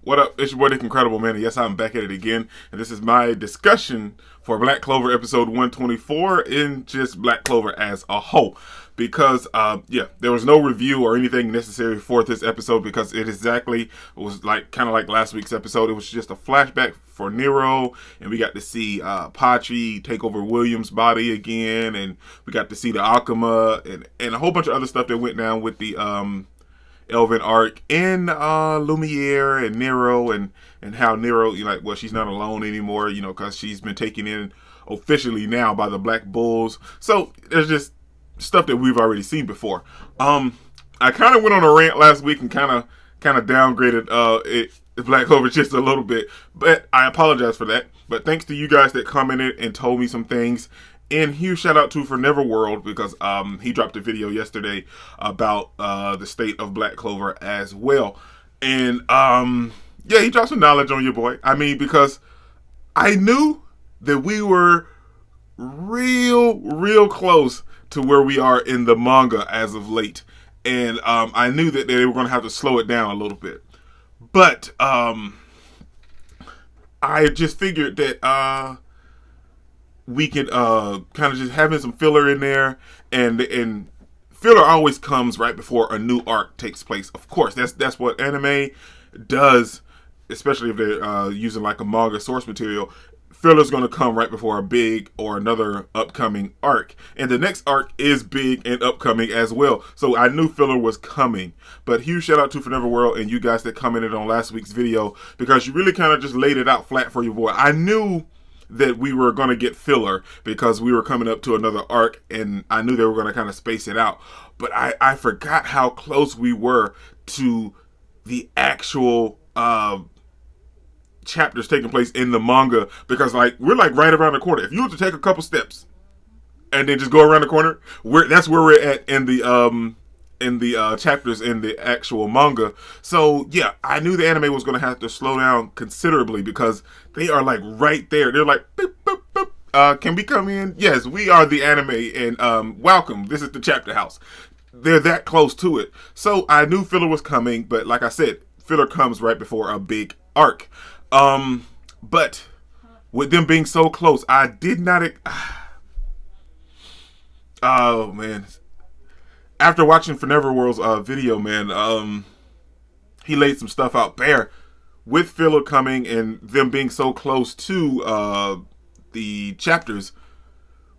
What up? It's your boy Nick Incredible, man. And yes, I'm back at it again. And this is my discussion for Black Clover episode 124 in just Black Clover as a whole. Because, there was no review or anything necessary for this episode because it was like kind of like last week's episode. It was just a flashback for Nero, and we got to see Pachi take over William's body again, and we got to see the Akuma and a whole bunch of other stuff that went down with the Elven arc and Lumiere and Nero and how Nero, she's not alone anymore, because she's been taken in officially now by the Black Bulls. So there's just stuff that we've already seen before. I kind of went on a rant last week and kind of downgraded Black Clover just a little bit, but I apologize for that. But thanks to you guys that commented and told me some things. And huge shout out to For Neverworld because he dropped a video yesterday about the state of Black Clover as well. And he dropped some knowledge on your boy. I mean, because I knew that we were real close to where we are in the manga as of late. And I knew that they were going to have to slow it down a little bit. But I just figured that we could kind of just having some filler in there, and filler always comes right before a new arc takes place. Of course, that's what anime does, especially if they're using like a manga source material. Filler's going to come right before a big or another upcoming arc, and the next arc is big and upcoming as well. So I knew filler was coming. But huge shout out to For Neverworld and you guys that commented on last week's video, because you really kind of just laid it out flat for your boy. I knew that we were going to get filler because we were coming up to another arc, and I knew they were going to kind of space it out. But I forgot how close we were to the actual chapters taking place in the manga, because we're right around the corner. If you were to take a couple steps and then just go around the corner, that's where we're at in the chapters in the actual manga. So yeah, I knew the anime was going to have to slow down considerably because they are right there. They're like, boop, boop, boop. Can we come in? Yes, we are the anime, and welcome. This is the chapter house. They're that close to it. So I knew filler was coming, but like I said, filler comes right before a big arc. But with them being so close, I did not. Oh man. After watching For Neverworld's video, man, he laid some stuff out bare. With filler coming and them being so close to the chapters,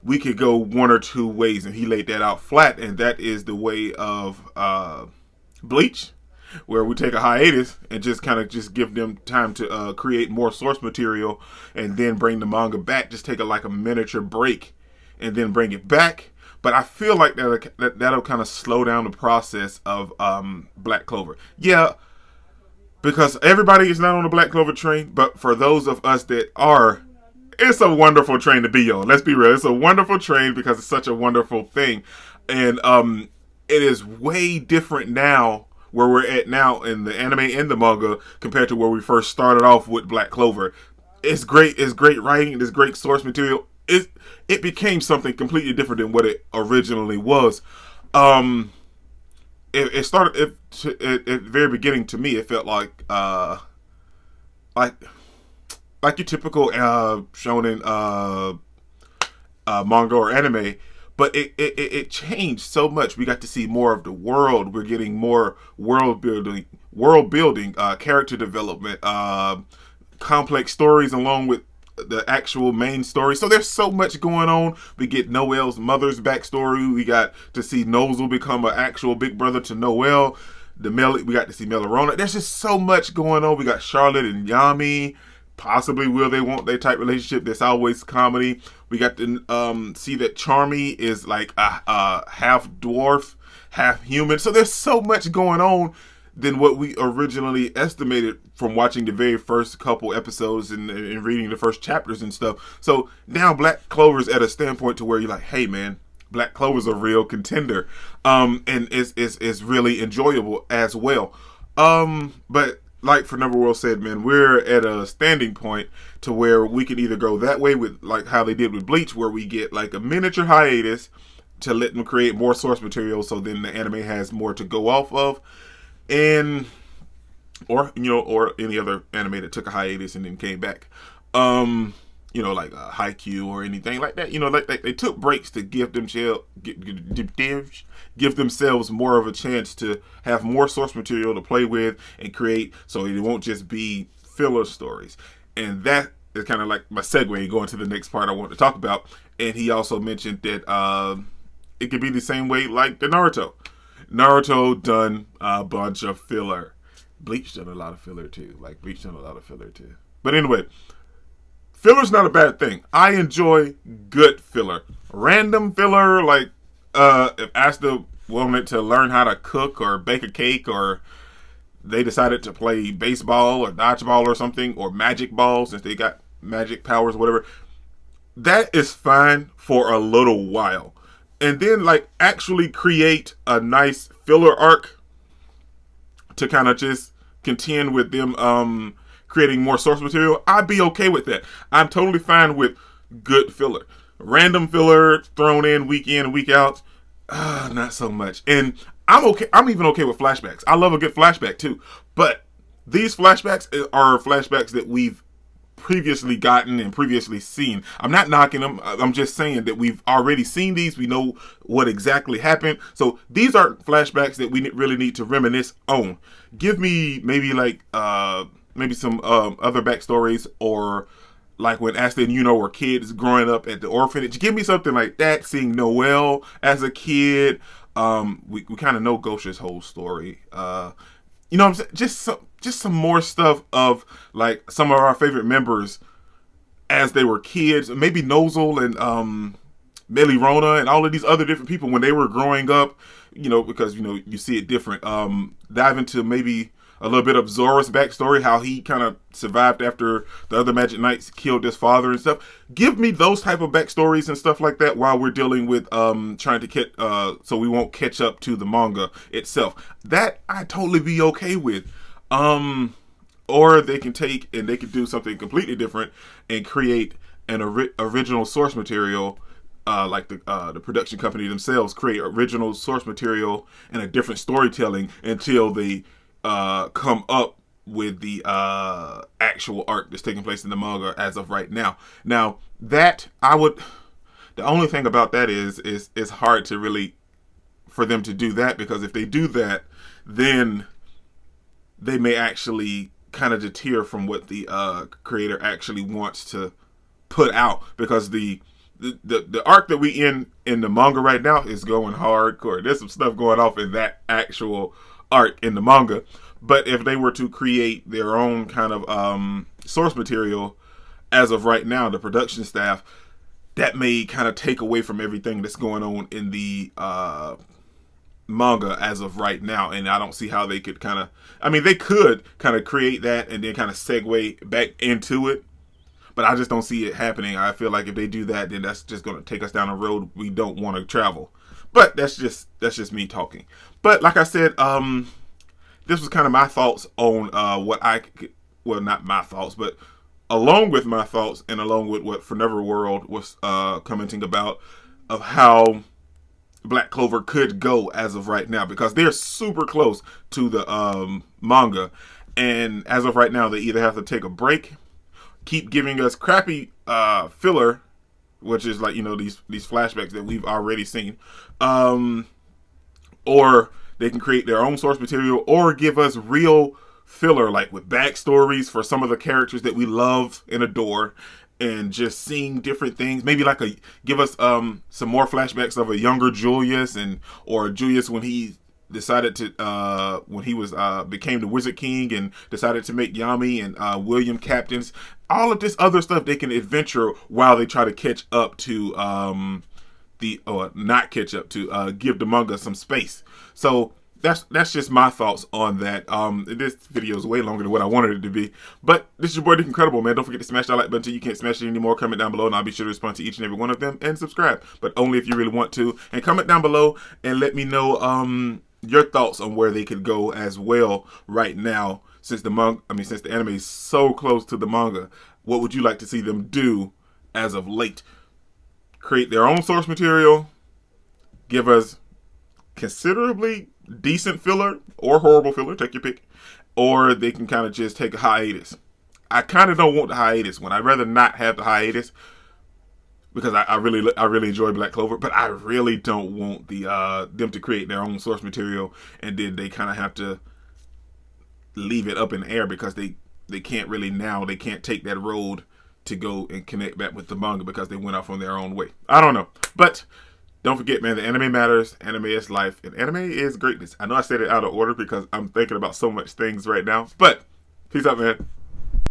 we could go one or two ways, and he laid that out flat, and that is the way of Bleach, where we take a hiatus and just give them time to create more source material, and then bring the manga back. Just take a miniature break, and then bring it back. But I feel like that'll kind of slow down the process of Black Clover. Yeah, because everybody is not on the Black Clover train, but for those of us that are, it's a wonderful train to be on. Let's be real. It's a wonderful train because it's such a wonderful thing. And it is way different now, where we're at now in the anime and the manga, compared to where we first started off with Black Clover. It's great. It's great writing. It's great source material. It became something completely different than what it originally was. It started at the very beginning. To me, it felt like your typical shonen manga or anime, but it changed so much. We got to see more of the world. We're getting more world building, character development, complex stories along with the actual main story. So there's so much going on. We get Noel's mother's backstory. We got to see Nozel become an actual big brother to Noel. We got to see Melorona. There's just so much going on. We got Charlotte and Yami. Possibly will they, won't they type relationship. That's always comedy. We got to see that Charmy is like a half dwarf, half human. So there's so much going on than what we originally estimated from watching the very first couple episodes and reading the first chapters and stuff. So now Black Clover's at a standpoint to where you're like, hey man, Black Clover's a real contender. And it's really enjoyable as well. But like For Neverworld said, man, we're at a standing point to where we can either go that way with like how they did with Bleach, where we get like a miniature hiatus to let them create more source material, so then the anime has more to go off of. And or or any other anime that took a hiatus and then came back. Like Haikyuu or anything like that. Like they took breaks to give themselves more of a chance to have more source material to play with and create, so it won't just be filler stories. And that is kind of like my segue going to the next part I want to talk about. And he also mentioned that it could be the same way like the Naruto. Naruto done a bunch of filler. Bleach done a lot of filler too. But anyway, filler's not a bad thing. I enjoy good filler. Random filler, like if Asta wanted to learn how to cook or bake a cake, or they decided to play baseball or dodgeball or something, or magic ball since they got magic powers or whatever, that is fine for a little while. And then like actually create a nice filler arc to kind of just contend with them creating more source material, I'd be okay with that. I'm totally fine with good filler. Random filler thrown in week out, not so much. And I'm okay. I'm even okay with flashbacks. I love a good flashback too. But these flashbacks are flashbacks that we've previously gotten and previously seen. I'm not knocking them. I'm just saying that we've already seen these. We know what exactly happened. So these aren't flashbacks that we really need to reminisce on. Give me maybe like maybe some other backstories, or like when Asta and Yuno were kids growing up at the orphanage. Give me something like that. Seeing Noelle as a kid. We kind of know Gosha's whole story. You know what I'm saying? Just some more stuff of like some of our favorite members as they were kids. Maybe Nozel and Melirona and all of these other different people when they were growing up. Because you see it different. Dive into maybe a little bit of Zora's backstory, how he kind of survived after the other Magic Knights killed his father and stuff. Give me those type of backstories and stuff like that while we're dealing with trying to get so we won't catch up to the manga itself. That I'd totally be okay with. Or they can take and they can do something completely different and create an original source material. Like the production company themselves create original source material and a different storytelling until they come up with the actual arc that's taking place in the manga as of right now. Now that the only thing about that is it's hard to really for them to do that, because if they do that, then they may actually kind of deter from what the creator actually wants to put out, because the arc that we in the manga right now is going hardcore. There's some stuff going off in that actual arc in the manga. But if they were to create their own kind of source material as of right now, the production staff, that may kind of take away from everything that's going on in the manga as of right now. And I don't see how they could they could kind of create that and then kind of segue back into it. But I just don't see it happening. I feel like if they do that, then that's just going to take us down a road we don't want to travel. But that's just me talking. But like I said, this was kind of my thoughts on not my thoughts, but along with my thoughts and along with what Forever World was commenting about, of how Black Clover could go as of right now, because they're super close to the manga. And as of right now, they either have to take a break, keep giving us crappy filler, which is like these flashbacks that we've already seen, or they can create their own source material, or give us real filler, like with backstories for some of the characters that we love and adore, and just seeing different things. Maybe like give us some more flashbacks of a younger Julius, or Julius when he decided to when he was became the Wizard King and decided to make Yami and William captains. All of this other stuff they can adventure while they try to catch up to not catch up to give the manga some space. So that's just my thoughts on that. This video is way longer than what I wanted it to be, but this is your boy Dick Incredible, man. Don't forget to smash that like button until you can't smash it anymore. Comment down below and I'll be sure to respond to each and every one of them, and subscribe, but only if you really want to. And comment down below and let me know your thoughts on where they could go as well right now, since since the anime is so close to the manga. What would you like to see them do as of late? Create their own source material, give us considerably decent filler or horrible filler, take your pick, or they can kind of just take a hiatus. I kind of don't want the hiatus one. I'd rather not have the hiatus because I really enjoy Black Clover, but I really don't want them to create their own source material and then they kind of have to leave it up in the air because they can't really now they can't take that road to go and connect back with the manga because they went off on their own way. I don't know, but don't forget, man, the anime matters. Anime is life, and anime is greatness. I know I said it out of order because I'm thinking about so much things right now, but peace out, man.